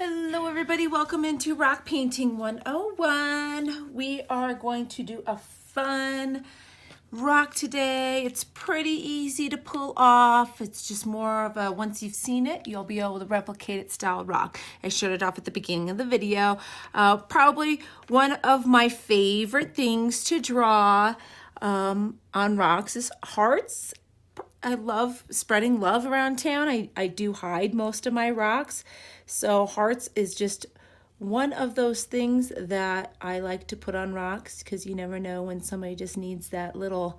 Hello everybody, welcome into Rock Painting 101. We are going to do a fun rock today. It's pretty easy to pull off. It's just more of a, once you've seen it, you'll be able to replicate it style rock. I showed it off at the beginning of the video. Probably one of my favorite things to draw on rocks is hearts. I love spreading love around town. I do hide most of my rocks. So hearts is just one of those things that I like to put on rocks because you never know when somebody just needs that little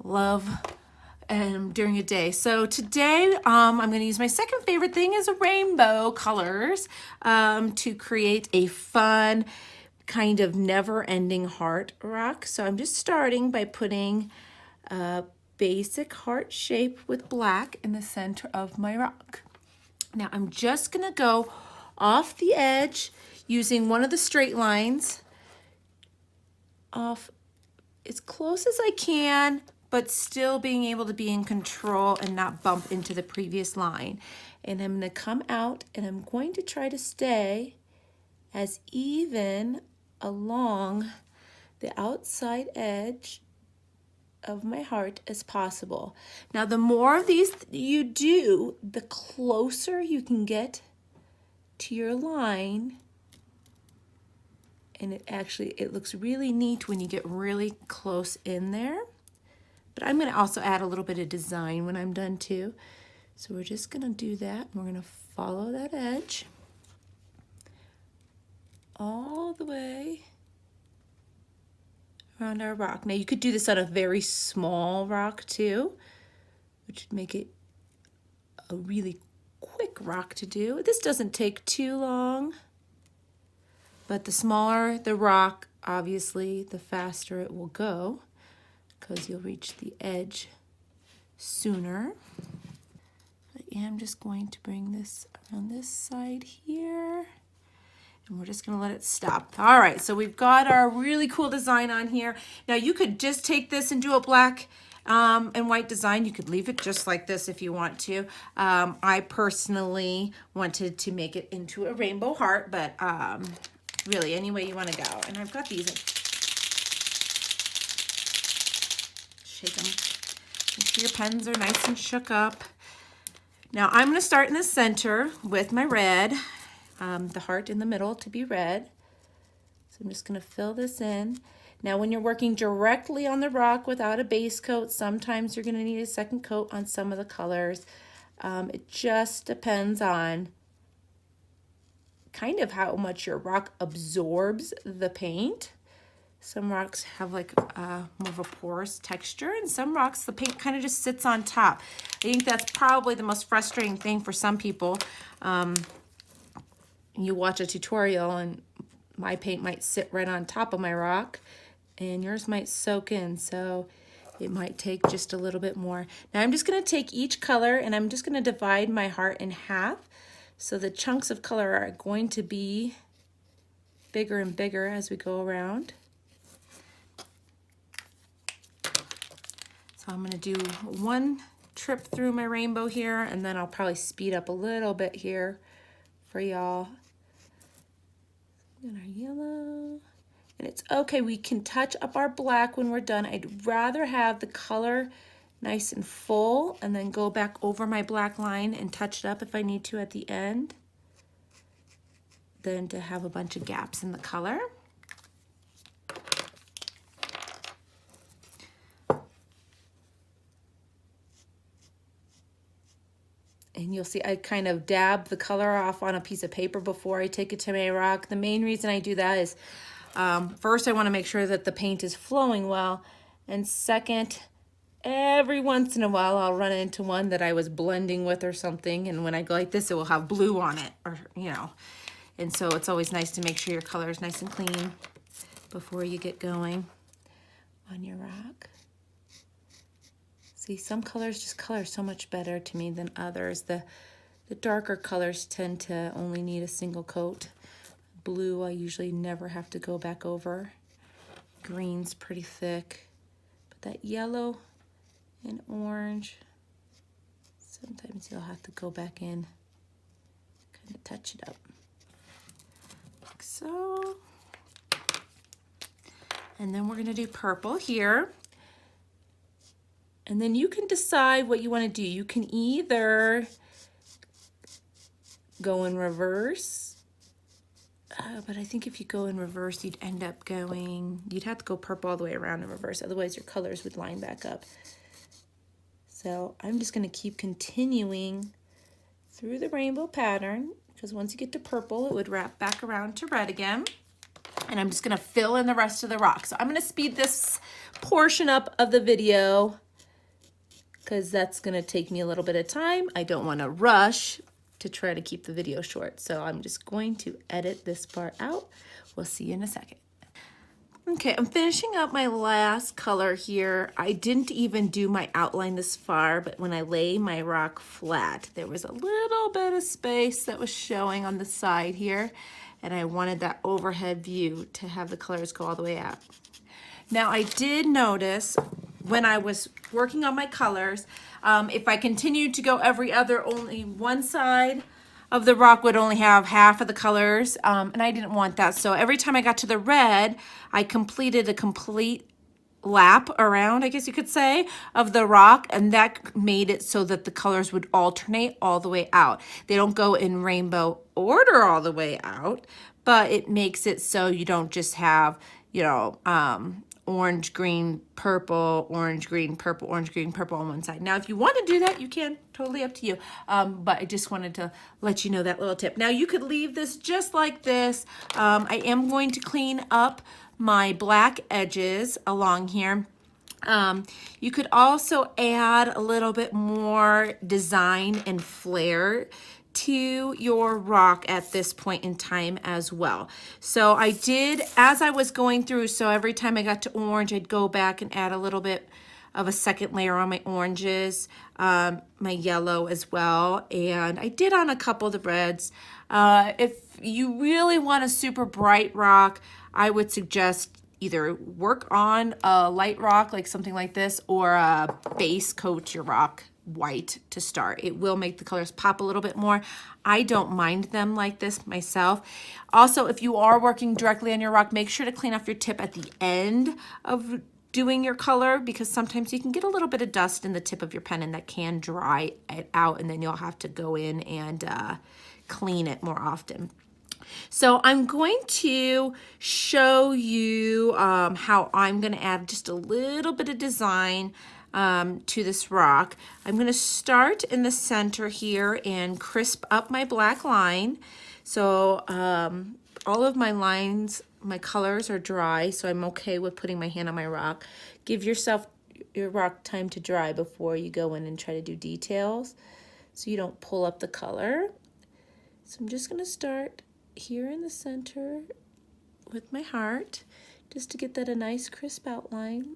love during a day. So today I'm going to use my second favorite thing is rainbow colors to create a fun kind of never-ending heart rock. So I'm just starting by putting basic heart shape with black in the center of my rock. Now I'm just gonna go off the edge using one of the straight lines off as close as I can, but still being able to be in control and not bump into the previous line. And I'm gonna come out and I'm going to try to stay as even along the outside edge of my heart as possible. Now the more of these you do, the closer you can get to your line, and it looks really neat when you get really close in there. But I'm going to also add a little bit of design when I'm done too. So we're just going to do that. We're going to follow that edge all the way around our rock. Now you could do this on a very small rock too, which would make it a really quick rock to do. This doesn't take too long, but the smaller the rock, obviously, the faster it will go because you'll reach the edge sooner. I am just going to bring this around this side here. And we're just gonna let it stop. All right, so we've got our really cool design on here. Now you could just take this and do a black and white design. You could leave it just like this if you want to. I personally wanted to make it into a rainbow heart, but really any way you wanna go. And I've got these. Shake them. Make sure your pens are nice and shook up. Now I'm gonna start in the center with my red. The heart in the middle to be red. So I'm just going to fill this in. Now when you're working directly on the rock without a base coat, sometimes you're going to need a second coat on some of the colors. It just depends on kind of how much your rock absorbs the paint. Some rocks have like more of a porous texture, and some rocks the paint kind of just sits on top. I think that's probably the most frustrating thing for some people. You watch a tutorial and my paint might sit right on top of my rock and yours might soak in, so it might take just a little bit more. Now I'm just going to take each color and I'm just going to divide my heart in half, so the chunks of color are going to be bigger and bigger as we go around. So I'm going to do one trip through my rainbow here, and then I'll probably speed up a little bit here for y'all. And our yellow, and it's okay, we can touch up our black when we're done. I'd rather have the color nice and full and then go back over my black line and touch it up if I need to at the end than to have a bunch of gaps in the color. And you'll see I kind of dab the color off on a piece of paper before I take it to my rock. The main reason I do that is first I want to make sure that the paint is flowing well, and second, every once in a while I'll run into one that I was blending with or something, and when I go like this it will have blue on it, or and so it's always nice to make sure your color is nice and clean before you get going on your rock. See, some colors just color so much better to me than others. The darker colors tend to only need a single coat. Blue I usually never have to go back over. Green's pretty thick. But that yellow and orange, sometimes you'll have to go back in, kind of touch it up. like so. And then we're gonna do purple here. And then you can decide what you wanna do. You can either go in reverse, but I think if you go in reverse, you'd end up going, you'd have to go purple all the way around in reverse, otherwise your colors would line back up. So I'm just gonna keep continuing through the rainbow pattern, because once you get to purple, it would wrap back around to red again. And I'm just gonna fill in the rest of the rock. So I'm gonna speed this portion up of the video because that's gonna take me a little bit of time. I don't wanna rush to try to keep the video short. So I'm just going to edit this part out. We'll see you in a second. Okay, I'm finishing up my last color here. I didn't even do my outline this far, but when I lay my rock flat, there was a little bit of space that was showing on the side here, and I wanted that overhead view to have the colors go all the way out. Now I did notice when I was working on my colors, if I continued to go every other, only one side of the rock would only have half of the colors, and I didn't want that. So every time I got to the red, I completed a complete lap around, I guess you could say, of the rock, and that made it so that the colors would alternate all the way out. They don't go in rainbow order all the way out, but it makes it so you don't just have, you know, orange, green, purple, orange, green, purple, orange, green, purple on one side. Now, if you want to do that, you can. Totally up to you. But I just wanted to let you know that little tip. Now, you could leave this just like this. I am going to clean up my black edges along here. You could also add a little bit more design and flair to your rock at this point in time as well. So I did, as I was going through, so every time I got to orange, I'd go back and add a little bit of a second layer on my oranges, my yellow as well, and I did on a couple of the reds. If you really want a super bright rock, I would suggest either work on a light rock, like something like this, or base coat your rock white to start. It will make the colors pop a little bit more. I don't mind them like this myself. Also, if you are working directly on your rock, make sure to clean off your tip at the end of doing your color, because sometimes you can get a little bit of dust in the tip of your pen and that can dry it out, and then you'll have to go in and clean it more often. So I'm going to show you how I'm going to add just a little bit of design to this rock. I'm going to start in the center here and crisp up my black line. So all of my lines, my colors are dry, so I'm okay with putting my hand on my rock. Give yourself your rock time to dry before you go in and try to do details so you don't pull up the color. So I'm just going to start here in the center with my heart just to get that a nice crisp outline.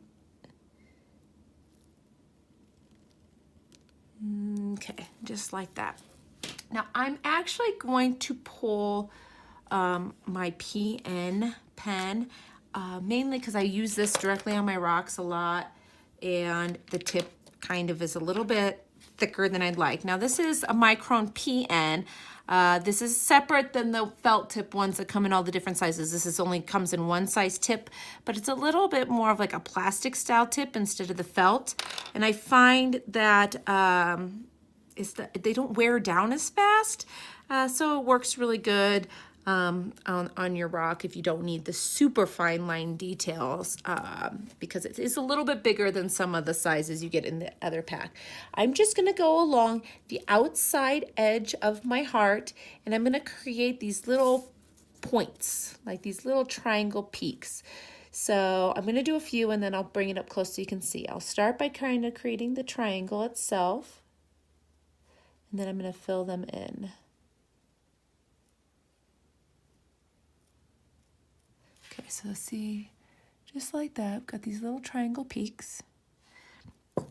Okay, just like that. Now I'm actually going to pull my PN pen, mainly because I use this directly on my rocks a lot, and the tip kind of is a little bit thicker than I'd like. Now this is a micron PN. This is separate than the felt tip ones that come in all the different sizes. This is only comes in one size tip, but it's a little bit more of like a plastic style tip instead of the felt. And I find that they don't wear down as fast, so it works really good on your rock if you don't need the super fine line details, because it is a little bit bigger than some of the sizes you get in the other pack. I'm just going to go along the outside edge of my heart, and I'm going to create these little points, like these little triangle peaks. So I'm going to do a few, and then I'll bring it up close so you can see. I'll start by kind of creating the triangle itself, and then I'm going to fill them in. Okay, so see, just like that, I've got these little triangle peaks. So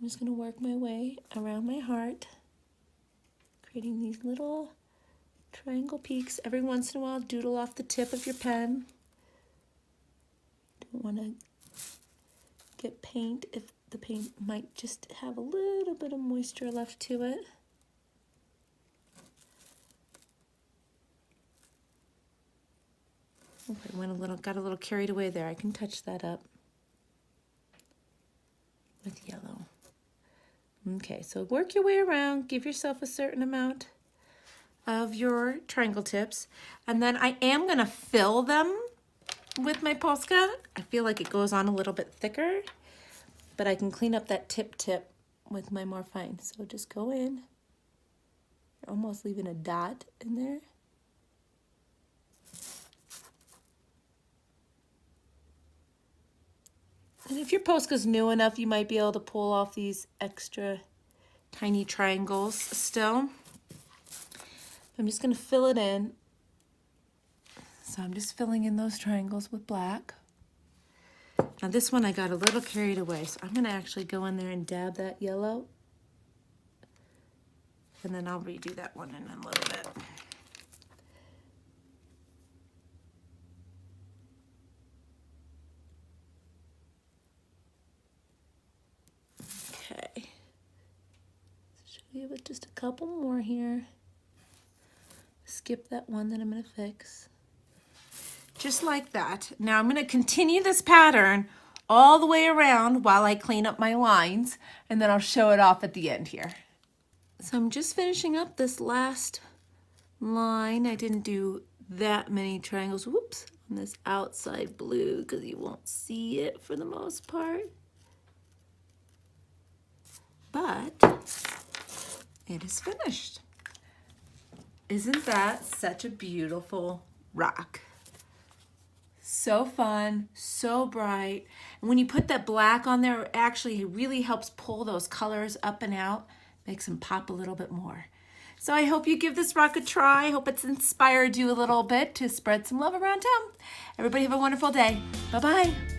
I'm just going to work my way around my heart, creating these little triangle peaks. Every once in a while, doodle off the tip of your pen. Don't want to get paint if the paint might just have a little bit of moisture left to it. I got a little carried away there. I can touch that up with yellow. Okay, so work your way around. Give yourself a certain amount of your triangle tips. And then I am going to fill them with my Polska. I feel like it goes on a little bit thicker, but I can clean up that tip with my more fine. So just go in. You're almost leaving a dot in there. And if your Polska's new enough, you might be able to pull off these extra tiny triangles still. I'm just going to fill it in. So I'm just filling in those triangles with black. Now this one I got a little carried away, so I'm going to actually go in there and dab that yellow. And then I'll redo that one in a little bit. Okay. Show you with just a couple more here. Skip that one that I'm going to fix. Just like that. Now I'm going to continue this pattern all the way around while I clean up my lines, and then I'll show it off at the end here. So I'm just finishing up this last line. I didn't do that many triangles, whoops, on this outside blue because you won't see it for the most part. But it is finished. Isn't that such a beautiful rock? So fun, so bright. And when you put that black on there, it actually really helps pull those colors up and out, makes them pop a little bit more. So I hope you give this rock a try. I hope it's inspired you a little bit to spread some love around town. Everybody have a wonderful day. Bye-bye.